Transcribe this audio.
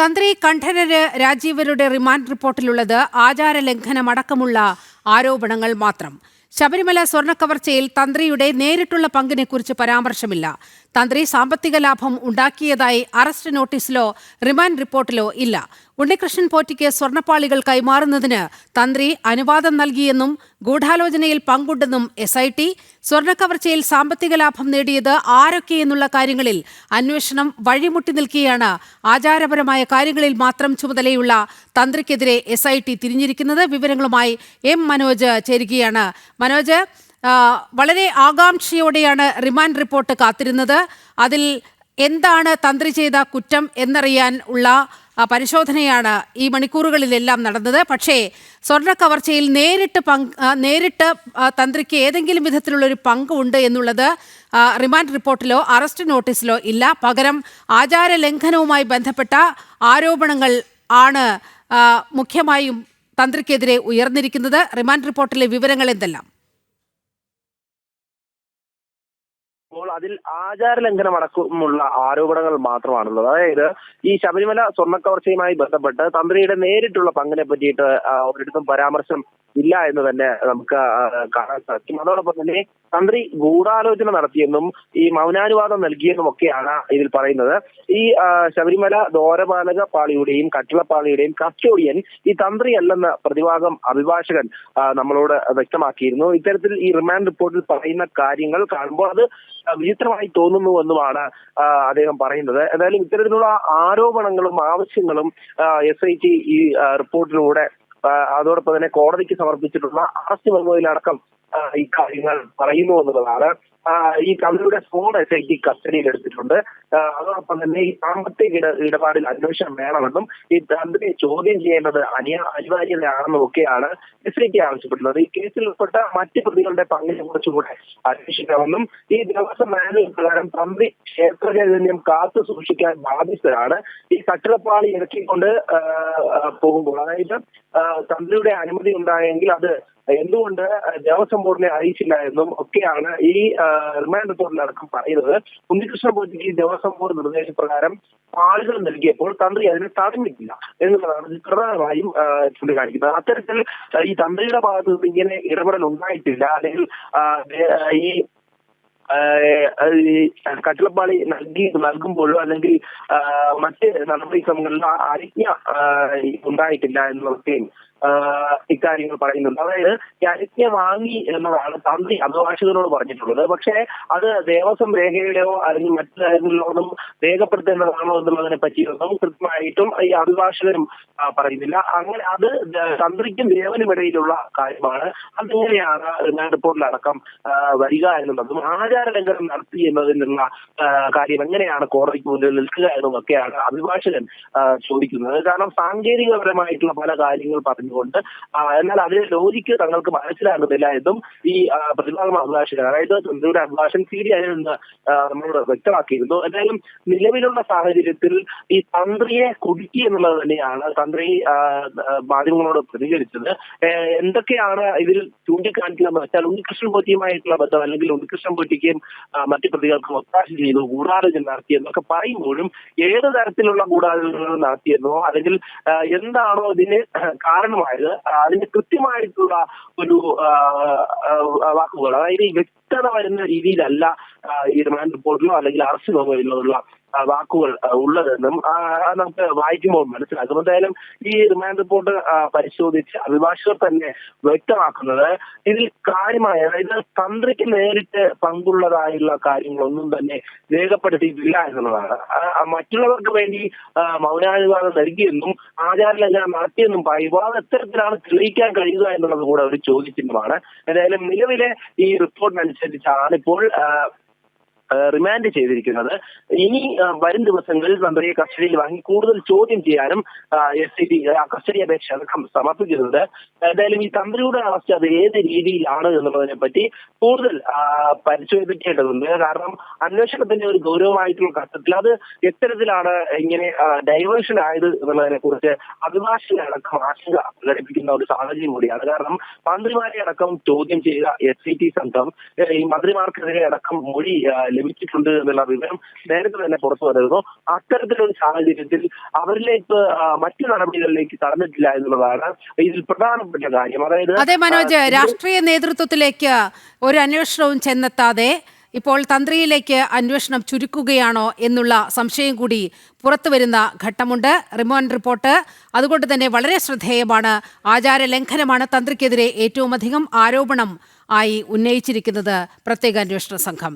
തന്ത്രി കണ്ഠരര് രാജീവരുടെ റിമാൻഡ് റിപ്പോർട്ടിലുള്ളത് ആചാരലംഘനമടക്കമുള്ള ആരോപണങ്ങൾ മാത്രം. ശബരിമല സ്വർണ്ണക്കവർച്ചയിൽ തന്ത്രിയുടെ നേരിട്ടുള്ള പങ്കിനെക്കുറിച്ച് പരാമർശമില്ല. തന്ത്രി സാമ്പത്തിക ലാഭം ഉണ്ടാക്കിയതായി അറസ്റ്റ് നോട്ടീസിലോ റിമാൻഡ് റിപ്പോർട്ടിലോ ഇല്ല. ഉണ്ണികൃഷ്ണൻ പോറ്റിക്ക് സ്വർണ്ണപ്പാളികൾ കൈമാറുന്നതിന് തന്ത്രി അനുവാദം നൽകിയെന്നും ഗൂഢാലോചനയിൽ പങ്കുണ്ടെന്നും SIT, സ്വർണ്ണക്കവർച്ചയിൽ സാമ്പത്തിക ലാഭം നേടിയത് ആരൊക്കെയെന്നുള്ള കാര്യങ്ങളിൽ അന്വേഷണം വഴിമുട്ടി നിൽക്കുകയാണ്. ആചാരപരമായ കാര്യങ്ങളിൽ മാത്രം ചുമതലയുള്ള തന്ത്രിക്കെതിരെ SIT തിരിഞ്ഞിരിക്കുന്നത്. വിവരങ്ങളുമായി M. മനോജ് ചേരുകയാണ്. മനോജ്, വളരെ ആകാംക്ഷയോടെയാണ് റിമാൻഡ് റിപ്പോർട്ട് കാത്തിരുന്നത്. അതിൽ എന്താണ് തന്ത്രി ചെയ്ത കുറ്റം എന്നറിയാൻ ഉള്ള പരിശോധനയാണ് ഈ മണിക്കൂറുകളിലെല്ലാം നടന്നത്. പക്ഷേ സ്വർണ്ണ കവർച്ചയിൽ നേരിട്ട് തന്ത്രിക്ക് ഏതെങ്കിലും വിധത്തിലുള്ളൊരു പങ്ക് ഉണ്ട് എന്നുള്ളത് റിമാൻഡ് റിപ്പോർട്ടിലോ അറസ്റ്റ് നോട്ടീസിലോ ഇല്ല. പകരം ആചാര ലംഘനവുമായി ബന്ധപ്പെട്ട ആരോപണങ്ങൾ ആണ് മുഖ്യമായും തന്ത്രിക്കെതിരെ ഉയർന്നിരിക്കുന്നത്. റിമാൻഡ് റിപ്പോർട്ടിലെ വിവരങ്ങൾ എന്തെല്ലാം? അപ്പോൾ അതിൽ ആചാരലംഘനം അടക്കമുള്ള ആരോപണങ്ങൾ മാത്രമാണുള്ളത്. അതായത് ഈ ശബരിമല സ്വർണ്ണക്കവർച്ചയുമായി ബന്ധപ്പെട്ട് തന്ത്രിയുടെ നേരിട്ടുള്ള പങ്കിനെ പറ്റിയിട്ട് ഒരിടത്തും പരാമർശം ഇല്ല എന്ന് തന്നെ നമുക്ക് കാണാൻ സാധിക്കും. അതോടൊപ്പം തന്നെ തന്ത്രി ഗൂഢാലോചന നടത്തിയെന്നും ഈ മൗനാനുവാദം നൽകിയെന്നും ഒക്കെയാണ് ഇതിൽ പറയുന്നത്. ഈ ശബരിമല ദ്വാരപാലക പാളിയുടെയും കട്ടിളപ്പാളിയുടെയും കസ്റ്റോഡിയൻ ഈ തന്ത്രി അല്ലെന്ന് പ്രതിഭാഗം അഭിഭാഷകൻ നമ്മളോട് വ്യക്തമാക്കിയിരുന്നു. ഇത്തരത്തിൽ ഈ റിമാൻഡ് റിപ്പോർട്ടിൽ പറയുന്ന കാര്യങ്ങൾ കാണുമ്പോൾ അത് വിചിത്രമായി തോന്നുന്നുവെന്നുമാണ് അദ്ദേഹം പറയുന്നത്. എന്തായാലും ഇത്തരത്തിലുള്ള ആരോപണങ്ങളും ആവശ്യങ്ങളും SIT ഈ റിപ്പോർട്ടിലൂടെ അതോടൊപ്പം തന്നെ കോടതിക്ക് സമർപ്പിച്ചിട്ടുള്ള അറസ്റ്റ് മെമ്മോയിലടക്കം ഈ കാര്യങ്ങൾ പറയുന്നു എന്നുള്ളതാണ്. ഈ തന്ത്രിയുടെ ഫോൺ SIT കസ്റ്റഡിയിൽ എടുത്തിട്ടുണ്ട്. അതോടൊപ്പം തന്നെ ഈ സാമ്പത്തിക ഇടപാടിൽ അന്വേഷണം വേണമെന്നും ഈ തന്ത്രിയെ ചോദ്യം ചെയ്യേണ്ടത് അനിവാര്യതയാണെന്നും ഒക്കെയാണ് SIT ആവശ്യപ്പെടുന്നത്. ഈ കേസിൽ ഉൾപ്പെട്ട മറ്റ് പ്രതികളുടെ പങ്കിനെ കുറിച്ചുകൂടെ അന്വേഷിക്കണമെന്നും ഈ ദേവസ്വം മാനുവൽ പ്രകാരം തന്ത്രി ക്ഷേത്ര ചൈതന്യം കാത്തു സൂക്ഷിക്കാൻ ബാധ്യസ്ഥരാണ്. ഈ കട്ടിളപ്പാളി ഇറക്കിക്കൊണ്ട് പോകുമ്പോൾ, അതായത് തന്ത്രിയുടെ അനുമതി ഉണ്ടായെങ്കിൽ അത് എന്തുകൊണ്ട് ദേവസ്വം ബോർഡിനെ അറിയിച്ചില്ല എന്നും ഒക്കെയാണ് ഈ റിമാൻഡ് റിപ്പോർട്ടിലടക്കം പറയുന്നത്. ഉണ്ണികൃഷ്ണൻ പോറ്റിക്ക് ദേവസ്വം ബോർഡ് നിർദ്ദേശപ്രകാരം പാളുകൾ നൽകിയപ്പോൾ തന്ത്രി അതിനെ തടഞ്ഞിട്ടില്ല എന്നുള്ളതാണ് പ്രധാനമായും ചൂണ്ടിക്കാണിക്കുന്നത്. അത്തരത്തിൽ ഈ തന്ത്രിയുടെ ഭാഗത്ത് നിന്ന് ഇങ്ങനെ ഇടപെടൽ ഉണ്ടായിട്ടില്ല, അല്ലെങ്കിൽ ഈ കട്ടിളപ്പാളി നൽകുമ്പോഴോ അല്ലെങ്കിൽ മറ്റ് നടപടിക്രമങ്ങളിൽ അരിജ്ഞ ഉണ്ടായിട്ടില്ല എന്നുള്ളതൊക്കെയും ഇക്കാര്യങ്ങൾ പറയുന്നുണ്ട്. അതായത് അരിജ്ഞ വാങ്ങി എന്നതാണ് തന്ത്രി അഭിഭാഷകനോട് പറഞ്ഞിട്ടുള്ളത്. പക്ഷേ അത് ദേവസ്വം രേഖയിലോ അല്ലെങ്കിൽ മറ്റു കാര്യങ്ങളിലോടും രേഖപ്പെടുത്തേണ്ടതാണോ എന്നുള്ളതിനെ പറ്റിയൊന്നും കൃത്യമായിട്ടും ഈ അഭിഭാഷകരും പറയുന്നില്ല. അങ്ങനെ അത് തന്ത്രിക്കും ദേവനും ഇടയിലുള്ള കാര്യമാണ്. അതെങ്ങനെയാണ് റിമാൻഡ് റിപ്പോർട്ടിലടക്കം വരിക എന്നുള്ളതും ആചാരലംഘനം നടത്തി എന്നതിനുള്ള കാര്യം എങ്ങനെയാണ് കോടതിക്ക് മുന്നിൽ നിൽക്കുക എന്നതൊക്കെയാണ് അഭിഭാഷകൻ ചോദിക്കുന്നത്. കാരണം സാങ്കേതികപരമായിട്ടുള്ള പല കാര്യങ്ങൾ പറഞ്ഞുകൊണ്ട് എന്നാൽ അതിലെ ലോജിക്ക് തങ്ങൾക്ക് മനസ്സിലാകുന്നില്ല എന്നും ഈ പ്രതിഭാഗം അഭിഭാഷകൻ, അതായത് തന്ത്രിയുടെ അഭിഭാഷകൻ CD അതിൽ നിന്ന് നമ്മളോട് വ്യക്തമാക്കിയിരുന്നു. എന്തായാലും നിലവിലുള്ള സാഹചര്യത്തിൽ ഈ തന്ത്രിയെ കുടുക്കി എന്നുള്ളത് തന്നെയാണ് തന്ത്രി മാധ്യമങ്ങളോട് പ്രതികരിച്ചത്. എന്തൊക്കെയാണ് ഇതിൽ ചൂണ്ടിക്കാണിക്കുന്നതെന്ന് വെച്ചാൽ ഉണ്ണികൃഷ്ണൻ പോറ്റിയുമായിട്ടുള്ള ബന്ധം, അല്ലെങ്കിൽ ഉണ്ണികൃഷ്ണൻ പോറ്റിക്കും മറ്റു പ്രതികൾക്കും ഒത്താശ ചെയ്തു, ഗൂഢാലോചന നടത്തിയെന്നൊക്കെ പറയുമ്പോഴും ഏത് തരത്തിലുള്ള ഗൂഢാലോചന നടത്തിയെന്നോ അല്ലെങ്കിൽ എന്താണോ ഇതിന് കാരണമായത് അതിന് കൃത്യമായിട്ടുള്ള ഒരു വാക്കുകൾ, അതായത് ഈ വ്യക്തത വരുന്ന രീതിയിലല്ല ഈ റിമാൻഡ് റിപ്പോർട്ടിലോ അല്ലെങ്കിൽ അറസ്റ്റ് മെമ്മോയിലോ ഉള്ള വാക്കുകൾ ഉള്ളതെന്നും നമുക്ക് വായിക്കുമ്പോൾ മനസ്സിലാക്കും. എന്തായാലും ഈ റിമാൻഡ് റിപ്പോർട്ട് പരിശോധിച്ച് അഭിഭാഷകർ തന്നെ വ്യക്തമാക്കുന്നത് ഇതിൽ കാര്യമായ, അതായത് തന്ത്രിക്ക് നേരിട്ട് പങ്കുള്ളതായുള്ള കാര്യങ്ങളൊന്നും തന്നെ രേഖപ്പെടുത്തിയിട്ടില്ല എന്നുള്ളതാണ്. മറ്റുള്ളവർക്ക് വേണ്ടി മൗനാനുവാദം നൽകിയെന്നും ആചാരലംഘനം നടത്തിയെന്നും പറയുമ്പോൾ അത് എത്തരത്തിലാണ് തെളിയിക്കാൻ കഴിയുക എന്നുള്ളത് കൂടെ ഒരു ചോദ്യചിഹ്നമാണ്. എന്തായാലും നിലവിലെ ഈ റിപ്പോർട്ടിനനുസരിച്ചാണ് ഇപ്പോൾ റിമാൻഡ് ചെയ്തിരിക്കുന്നത്. ഇനി വരും ദിവസങ്ങളിൽ തന്ത്രിയെ കസ്റ്റഡിയിൽ വാങ്ങി കൂടുതൽ ചോദ്യം ചെയ്യാനും SIT കസ്റ്റഡി അപേക്ഷ അടക്കം സമർപ്പിക്കുന്നുണ്ട്. എന്തായാലും ഈ തന്ത്രിയുടെ അറസ്റ്റ് അത് ഏത് രീതിയിലാണ് എന്നുള്ളതിനെ പറ്റി കൂടുതൽ പരിശോധിക്കേണ്ടതുണ്ട്. കാരണം അന്വേഷണത്തിന്റെ ഒരു ഗൗരവമായിട്ടുള്ള ഘട്ടത്തിൽ അത് എത്തരത്തിലാണ് ഇങ്ങനെ ഡൈവേർഷൻ ആയത് എന്നുള്ളതിനെ കുറിച്ച് അഭിഭാഷകരടക്കം ആശങ്ക പ്രകടിപ്പിക്കുന്ന ഒരു സാഹചര്യം കൂടിയാണ്. കാരണം മന്ത്രിമാരെ അടക്കം ചോദ്യം ചെയ്ത SIT സംഘം ഈ മന്ത്രിമാർക്കെതിരെ അടക്കം മൊഴി ലഭിച്ചിട്ടുണ്ട് എന്നുള്ള വിവരം നേരത്തെ തന്നെ പുറത്തു വന്നിരുന്നു. അത്തരത്തിലൊരു സാഹചര്യത്തിൽ അവരിലേക്ക് മറ്റു നടപടികളിലേക്ക് കടന്നിട്ടില്ല എന്നുള്ളതാണ് ഇതിൽ പ്രധാനപ്പെട്ട കാര്യം. അതായത് അതെ മനോജ്, രാഷ്ട്രീയ നേതൃത്വത്തിലേക്ക് ഒരു അന്വേഷണവും ചെന്നെത്താതെ ഇപ്പോൾ തന്ത്രിയിലേക്ക് അന്വേഷണം ചുരുക്കുകയാണോ എന്നുള്ള സംശയം കൂടി പുറത്തു വരുന്ന ഘട്ടമുണ്ട്. റിമാൻഡ് റിപ്പോർട്ട് അതുകൊണ്ട് തന്നെ വളരെ ശ്രദ്ധേയമാണ്. ആചാര ലംഘനമാണ് തന്ത്രിക്കെതിരെ ഏറ്റവും അധികം ആരോപണം ആയി ഉന്നയിച്ചിരിക്കുന്നത് പ്രത്യേക അന്വേഷണ സംഘം.